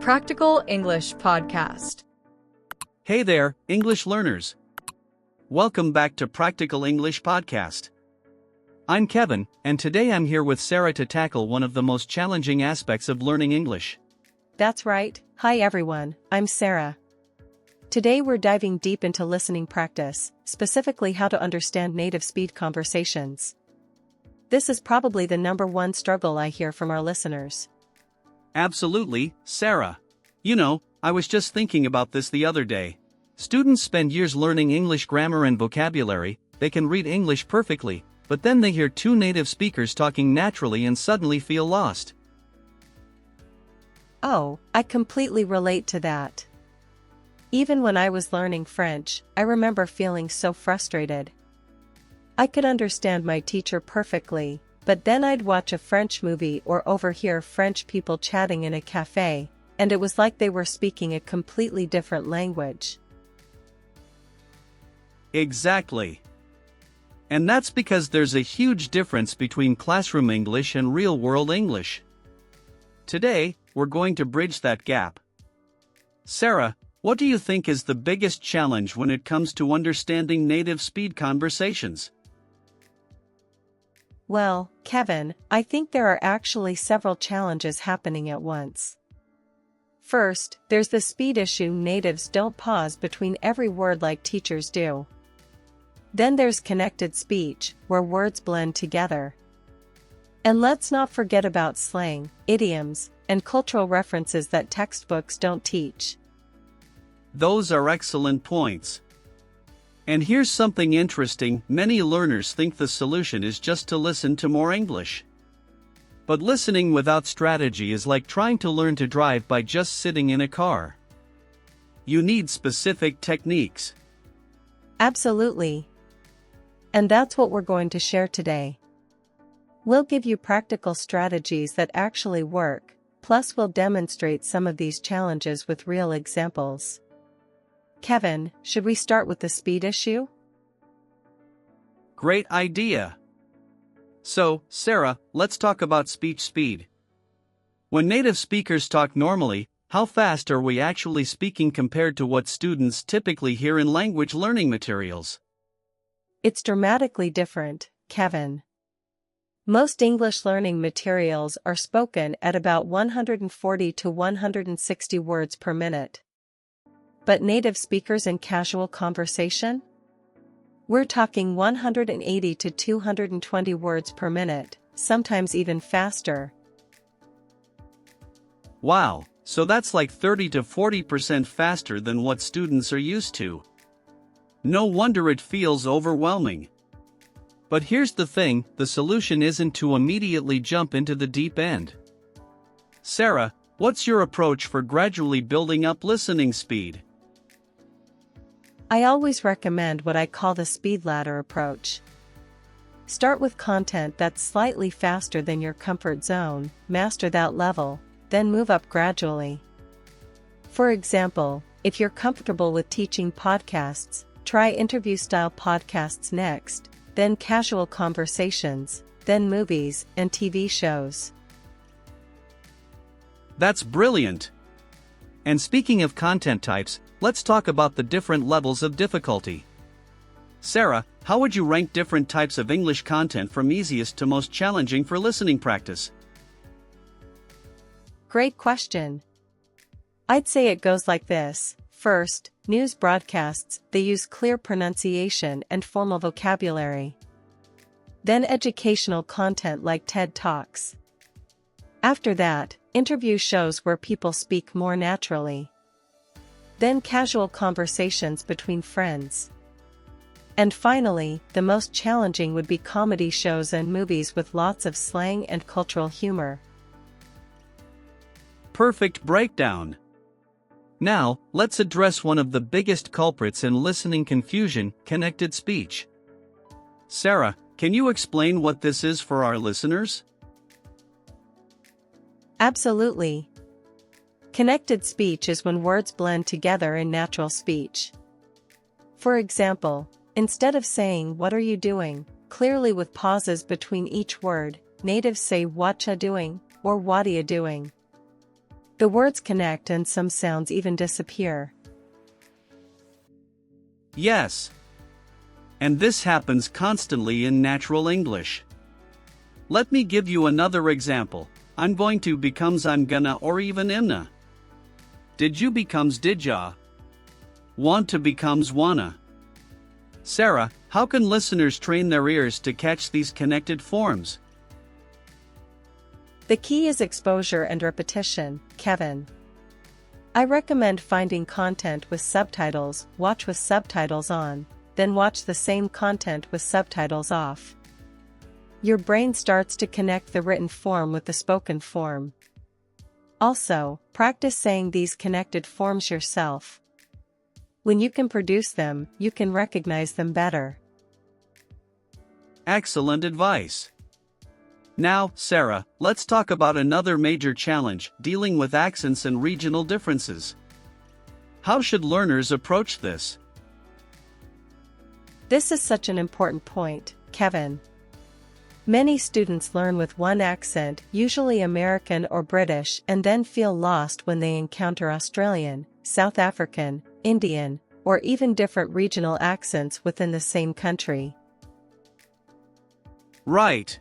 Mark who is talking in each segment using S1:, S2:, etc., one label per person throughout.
S1: Practical English Podcast.
S2: Hey there, English learners. Welcome back to Practical English Podcast. I'm Kevin, and today I'm here with Sarah to tackle one of the most challenging aspects of learning English.
S3: That's right. Hi everyone, I'm Sarah. Today we're diving deep into listening practice, specifically how to understand native speed conversations. This is probably the number one struggle I hear from our listeners.
S2: Absolutely, Sarah. You know, I was just thinking about this the other day. Students spend years learning English grammar and vocabulary, they can read English perfectly, but then they hear two native speakers talking naturally and suddenly feel lost.
S3: Oh, I completely relate to that. Even when I was learning French, I remember feeling so frustrated. I could understand my teacher perfectly, but then I'd watch a French movie or overhear French people chatting in a cafe, and it was like they were speaking a completely different language.
S2: Exactly. And that's because there's a huge difference between classroom English and real-world English. Today, we're going to bridge that gap. Sarah, what do you think is the biggest challenge when it comes to understanding native speed conversations?
S3: Well, Kevin, I think there are actually several challenges happening at once. First, there's the speed issue. Natives don't pause between every word like teachers do. Then there's connected speech, where words blend together. And let's not forget about slang, idioms, and cultural references that textbooks don't teach.
S2: Those are excellent points. And here's something interesting: many learners think the solution is just to listen to more English. But listening without strategy is like trying to learn to drive by just sitting in a car. You need specific techniques.
S3: Absolutely. And that's what we're going to share today. We'll give you practical strategies that actually work, plus we'll demonstrate some of these challenges with real examples. Kevin, should we start with the speed issue?
S2: Great idea. So, Sarah, let's talk about speech speed. When native speakers talk normally, how fast are we actually speaking compared to what students typically hear in language learning materials?
S3: It's dramatically different, Kevin. Most English learning materials are spoken at about 140 to 160 words per minute. But native speakers in casual conversation? We're talking 180 to 220 words per minute, sometimes even faster.
S2: Wow, so that's like 30 to 40% faster than what students are used to. No wonder it feels overwhelming. But here's the thing: the solution isn't to immediately jump into the deep end. Sarah, what's your approach for gradually building up listening speed?
S3: I always recommend what I call the speed ladder approach. Start with content that's slightly faster than your comfort zone, master that level, then move up gradually. For example, if you're comfortable with teaching podcasts, try interview-style podcasts next, then casual conversations, then movies and TV shows.
S2: That's brilliant! And speaking of content types, let's talk about the different levels of difficulty. Sarah, how would you rank different types of English content from easiest to most challenging for listening practice?
S3: Great question. I'd say it goes like this. First, news broadcasts. They use clear pronunciation and formal vocabulary. Then educational content like TED Talks. After that, interview shows where people speak more naturally. Then casual conversations between friends. And finally, the most challenging would be comedy shows and movies with lots of slang and cultural humor.
S2: Perfect breakdown. Now, let's address one of the biggest culprits in listening confusion: connected speech. Sarah, can you explain what this is for our listeners?
S3: Absolutely. Connected speech is when words blend together in natural speech. For example, instead of saying "what are you doing?" clearly with pauses between each word, natives say "whatcha doing?" or "what are you doing?" The words connect and some sounds even disappear.
S2: Yes. And this happens constantly in natural English. Let me give you another example. I'm going to becomes I'm gonna or even imna. Did you becomes did ya. Want to becomes wanna. Sarah, how can listeners train their ears to catch these connected forms?
S3: The key is exposure and repetition, Kevin. I recommend finding content with subtitles, watch with subtitles on, then watch the same content with subtitles off. Your brain starts to connect the written form with the spoken form. Also, practice saying these connected forms yourself. When you can produce them, you can recognize them better.
S2: Excellent advice. Now, Sarah, let's talk about another major challenge, dealing with accents and regional differences. How should learners approach this?
S3: This is such an important point, Kevin. Many students learn with one accent, usually American or British, and then feel lost when they encounter Australian, South African, Indian, or even different regional accents within the same country.
S2: Right.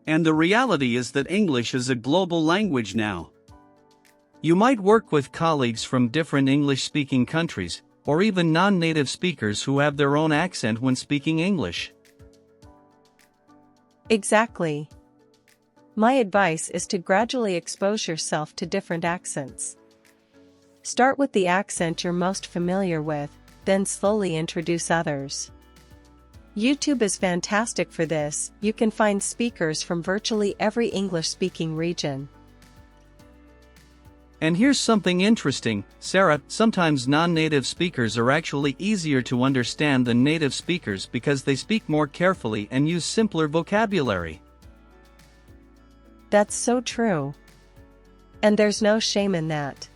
S2: And the reality is that English is a global language now. You might work with colleagues from different English-speaking countries, or even non-native speakers who have their own accent when speaking English.
S3: Exactly. My advice is to gradually expose yourself to different accents. Start with the accent you're most familiar with, then slowly introduce others. YouTube is fantastic for this. You can find speakers from virtually every English-speaking region.
S2: And here's something interesting, Sarah, sometimes non-native speakers are actually easier to understand than native speakers because they speak more carefully and use simpler vocabulary.
S3: That's so true. And there's no shame in that.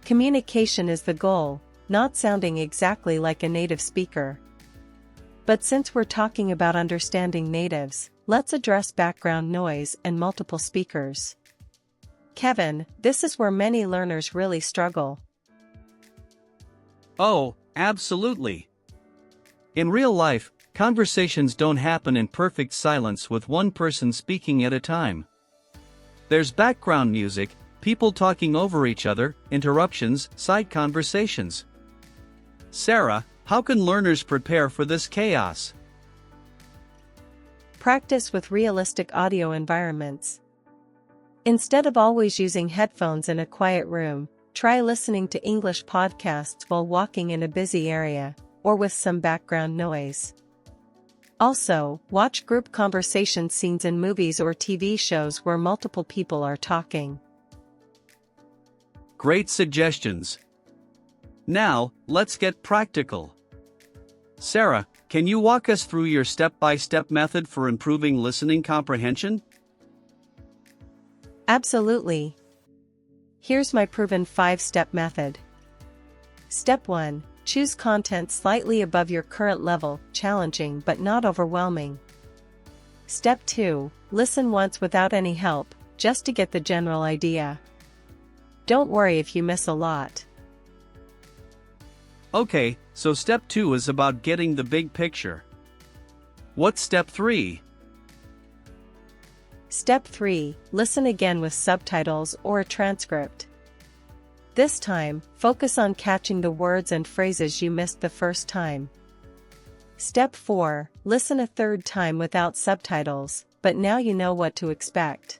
S3: Communication is the goal, not sounding exactly like a native speaker. But since we're talking about understanding natives, let's address background noise and multiple speakers. Kevin, this is where many learners really struggle.
S2: Oh, absolutely. In real life, conversations don't happen in perfect silence with one person speaking at a time. There's background music, people talking over each other, interruptions, side conversations. Sarah, how can learners prepare for this chaos?
S3: Practice with realistic audio environments. Instead of always using headphones in a quiet room, try listening to English podcasts while walking in a busy area, or with some background noise. Also, watch group conversation scenes in movies or TV shows where multiple people are talking.
S2: Great suggestions. Now, let's get practical. Sarah, can you walk us through your step-by-step method for improving listening comprehension?
S3: Absolutely. Here's my proven 5-step method. Step 1. Choose content slightly above your current level, challenging but not overwhelming. Step 2. Listen once without any help, just to get the general idea. Don't worry if you miss a lot.
S2: Okay, so step 2 is about getting the big picture. What's step 3?
S3: Step 3. Listen again with subtitles or a transcript. This time, focus on catching the words and phrases you missed the first time. Step 4. Listen a third time without subtitles, but now you know what to expect.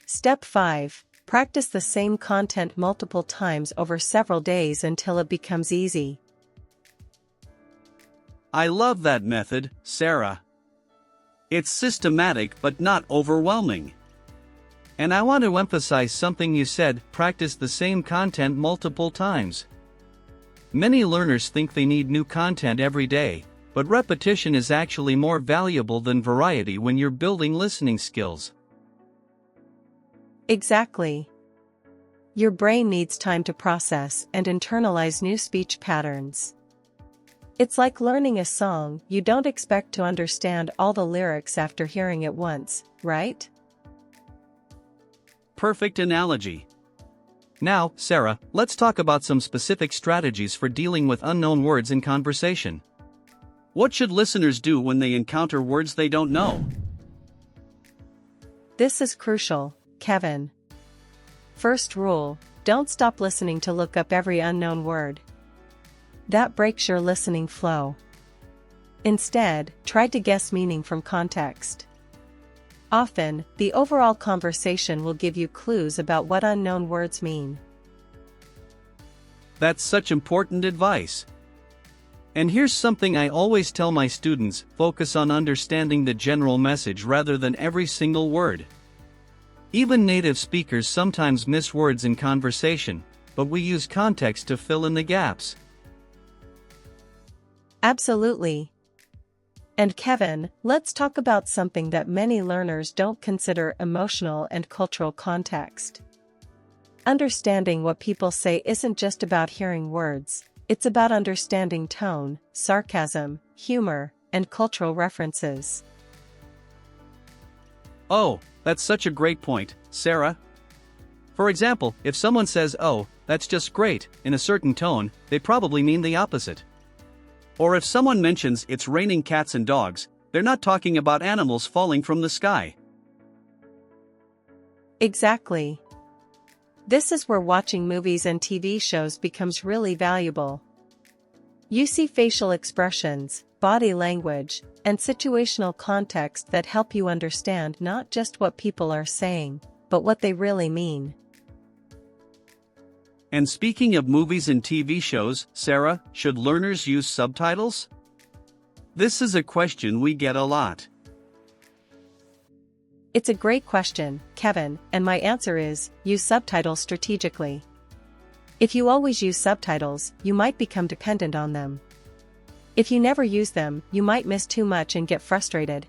S3: Step 5. Practice the same content multiple times over several days until it becomes easy.
S2: I love that method, Sarah. It's systematic but not overwhelming. And I want to emphasize something you said, practice the same content multiple times. Many learners think they need new content every day, but repetition is actually more valuable than variety when you're building listening skills.
S3: Exactly. Your brain needs time to process and internalize new speech patterns. It's like learning a song. You don't expect to understand all the lyrics after hearing it once, right?
S2: perfect analogy. Now, Sarah, let's talk about some specific strategies for dealing with unknown words in conversation. What should listeners do when they encounter words they don't know?
S3: This is crucial, Kevin. First rule, don't stop listening to look up every unknown word. That breaks your listening flow. Instead, try to guess meaning from context. Often, the overall conversation will give you clues about what unknown words mean.
S2: That's such important advice. And here's something I always tell my students: focus on understanding the general message rather than every single word. Even native speakers sometimes miss words in conversation, but we use context to fill in the gaps.
S3: Absolutely. And Kevin, let's talk about something that many learners don't consider: emotional and cultural context. Understanding what people say isn't just about hearing words, it's about understanding tone, sarcasm, humor, and cultural references.
S2: Oh, that's such a great point, Sarah. For example, if someone says, "Oh, that's just great," in a certain tone, they probably mean the opposite. Or if someone mentions it's raining cats and dogs, they're not talking about animals falling from the sky.
S3: Exactly. This is where watching movies and TV shows becomes really valuable. You see facial expressions, body language, and situational context that help you understand not just what people are saying, but what they really mean.
S2: And speaking of movies and TV shows, Sarah, should learners use subtitles? This is a question we get a lot.
S3: It's a great question, Kevin, and my answer is, use subtitles strategically. If you always use subtitles, you might become dependent on them. If you never use them, you might miss too much and get frustrated.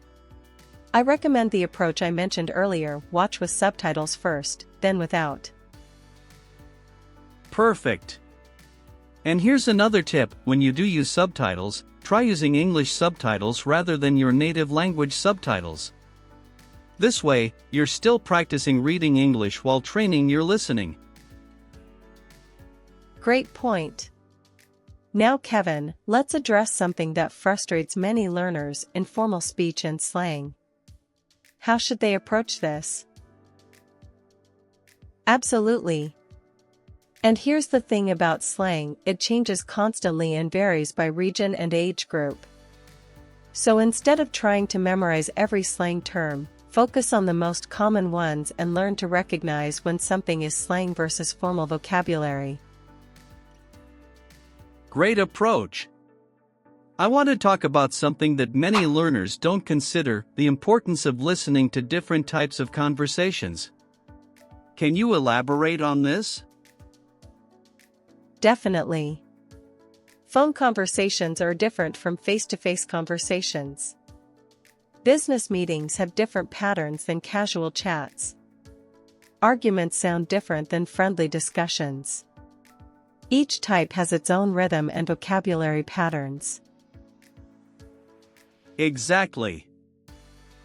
S3: I recommend the approach I mentioned earlier: watch with subtitles first, then without.
S2: Perfect. And here's another tip: when you do use subtitles, try using English subtitles rather than your native language subtitles. This way, you're still practicing reading English while training your listening.
S3: Great point. Now, Kevin, let's address something that frustrates many learners: informal speech and slang. How should they approach this? Absolutely. And here's the thing about slang: it changes constantly and varies by region and age group. So instead of trying to memorize every slang term, focus on the most common ones and learn to recognize when something is slang versus formal vocabulary.
S2: Great approach. I want to talk about something that many learners don't consider: the importance of listening to different types of conversations. Can you elaborate on this?
S3: Definitely. Phone conversations are different from face-to-face conversations. Business meetings have different patterns than casual chats. Arguments sound different than friendly discussions. Each type has its own rhythm and vocabulary patterns.
S2: Exactly.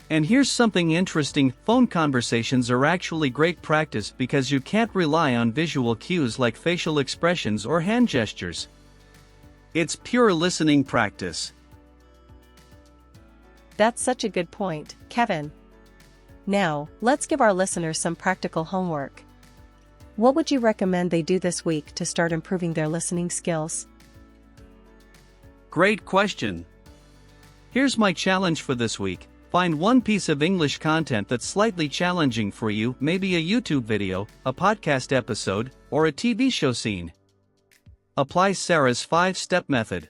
S2: And here's something interesting: phone conversations are actually great practice because you can't rely on visual cues like facial expressions or hand gestures. It's pure listening practice.
S3: That's such a good point, Kevin. Now, let's give our listeners some practical homework. What would you recommend they do this week to start improving their listening skills?
S2: Great question. Here's my challenge for this week: find one piece of English content that's slightly challenging for you, maybe a YouTube video, a podcast episode, or a TV show scene. Apply Sarah's 5-step method.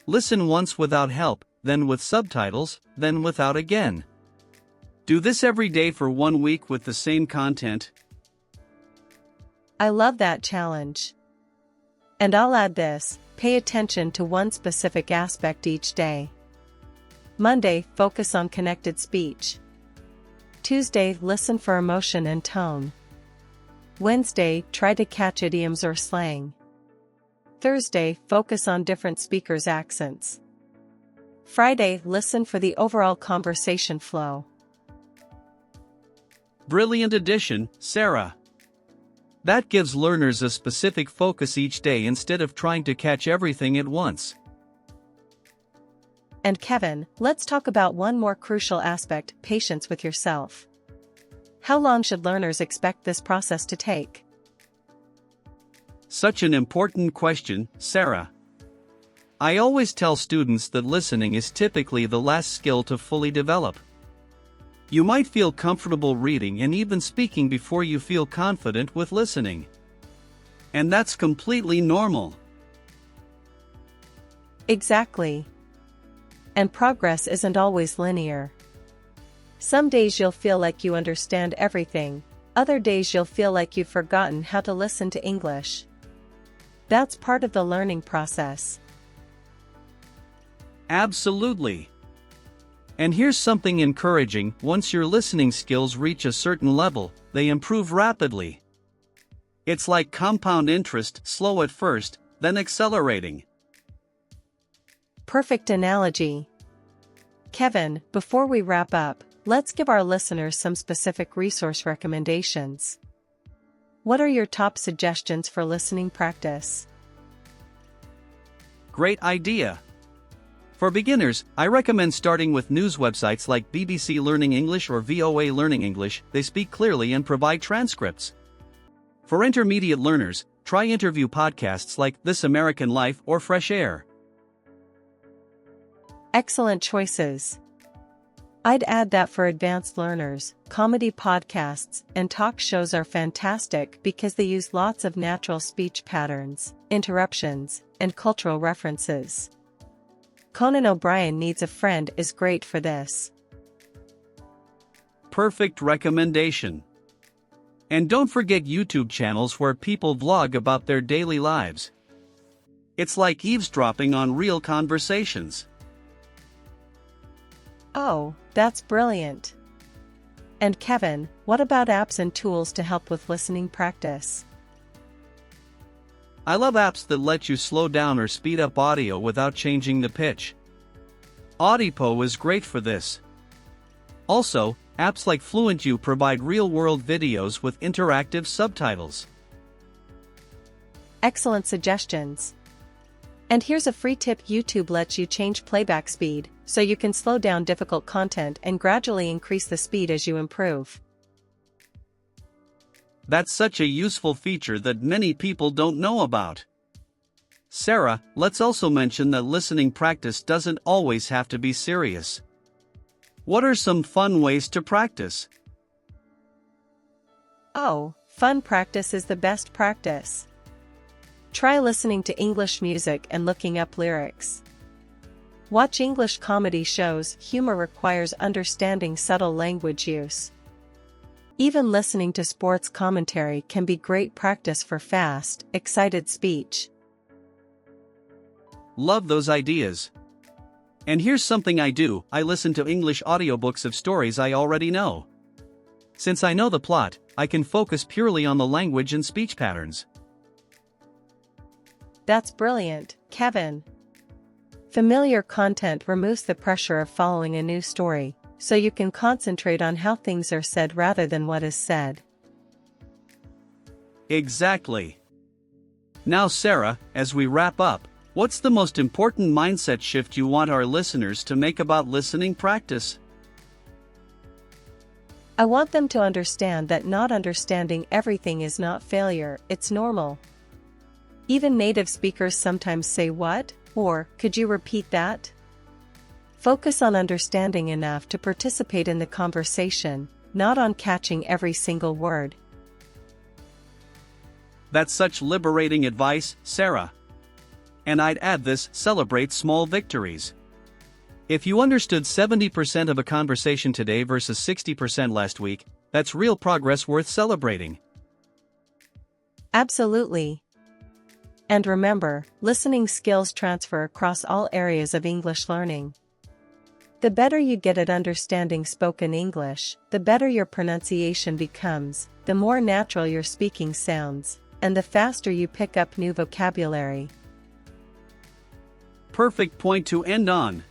S2: Listen once without help, then with subtitles, then without again. Do this every day for 1 week with the same content.
S3: I love that challenge. And I'll add this: pay attention to one specific aspect each day. Monday, focus on connected speech. Tuesday, listen for emotion and tone. Wednesday, try to catch idioms or slang. Thursday, focus on different speakers' accents. Friday, listen for the overall conversation flow.
S2: Brilliant addition, Sarah. That gives learners a specific focus each day instead of trying to catch everything at once.
S3: And Kevin, let's talk about one more crucial aspect: patience with yourself. How long should learners expect this process to take?
S2: Such an important question, Sarah. I always tell students that listening is typically the last skill to fully develop. You might feel comfortable reading and even speaking before you feel confident with listening. And that's completely normal.
S3: Exactly. And progress isn't always linear. Some days you'll feel like you understand everything, other days you'll feel like you've forgotten how to listen to English. That's part of the learning process.
S2: Absolutely. And here's something encouraging: once your listening skills reach a certain level, they improve rapidly. It's like compound interest, slow at first, then accelerating.
S3: Perfect analogy. Kevin, before we wrap up, let's give our listeners some specific resource recommendations. What are your top suggestions for listening practice?
S2: Great idea. For beginners, I recommend starting with news websites like BBC Learning English or VOA Learning English. They speak clearly and provide transcripts. For intermediate learners, try interview podcasts like This American Life or Fresh Air.
S3: Excellent choices. I'd add that for advanced learners, comedy podcasts and talk shows are fantastic because they use lots of natural speech patterns, interruptions, and cultural references. Conan O'Brien Needs a Friend is great for this.
S2: Perfect recommendation. And don't forget YouTube channels where people vlog about their daily lives. It's like eavesdropping on real conversations.
S3: Oh, that's brilliant. And Kevin, what about apps and tools to help with listening practice?
S2: I love apps that let you slow down or speed up audio without changing the pitch. Audipo is great for this. Also, apps like FluentU provide real-world videos with interactive subtitles.
S3: Excellent suggestions. And here's a free tip: YouTube lets you change playback speed, so you can slow down difficult content and gradually increase the speed as you improve.
S2: That's such a useful feature that many people don't know about. Sarah, let's also mention that listening practice doesn't always have to be serious. What are some fun ways to practice?
S3: Oh, fun practice is the best practice. Try listening to English music and looking up lyrics. Watch English comedy shows. Humor requires understanding subtle language use. Even listening to sports commentary can be great practice for fast, excited speech.
S2: Love those ideas. And here's something I do: I listen to English audiobooks of stories I already know. Since I know the plot, I can focus purely on the language and speech patterns.
S3: That's brilliant, Kevin. Familiar content removes the pressure of following a new story, so you can concentrate on how things are said rather than what is said.
S2: Exactly. Now Sarah, as we wrap up, what's the most important mindset shift you want our listeners to make about listening practice?
S3: I want them to understand that not understanding everything is not failure, it's normal. Even native speakers sometimes say "what?" or "could you repeat that?" Focus on understanding enough to participate in the conversation, not on catching every single word.
S2: That's such liberating advice, Sarah. And I'd add this: celebrate small victories. If you understood 70% of a conversation today versus 60% last week, that's real progress worth celebrating.
S3: Absolutely. And remember, listening skills transfer across all areas of English learning. The better you get at understanding spoken English, the better your pronunciation becomes, the more natural your speaking sounds, and the faster you pick up new vocabulary.
S2: Perfect point to end on.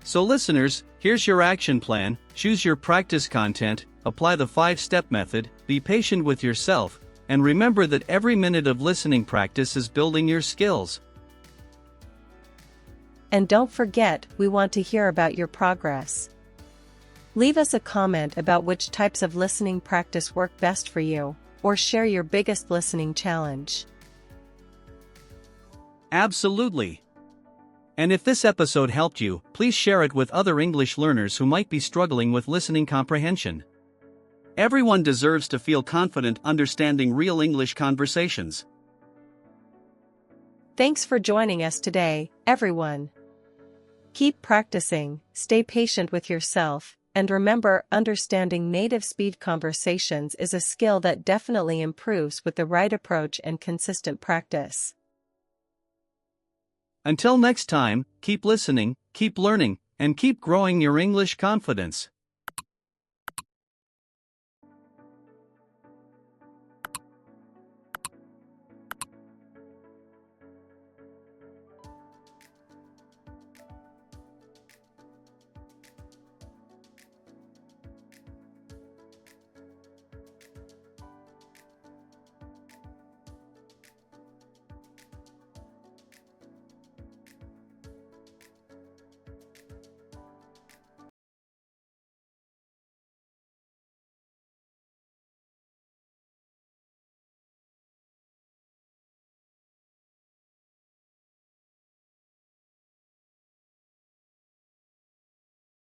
S2: So listeners, here's your action plan: choose your practice content, apply the 5-step method, be patient with yourself, and remember that every minute of listening practice is building your skills.
S3: And don't forget, we want to hear about your progress. Leave us a comment about which types of listening practice work best for you, or share your biggest listening challenge.
S2: Absolutely. And if this episode helped you, please share it with other English learners who might be struggling with listening comprehension. Everyone deserves to feel confident understanding real English conversations.
S3: Thanks for joining us today, everyone. Keep practicing, stay patient with yourself, and remember, understanding native speed conversations is a skill that definitely improves with the right approach and consistent practice.
S2: Until next time, keep listening, keep learning, and keep growing your English confidence.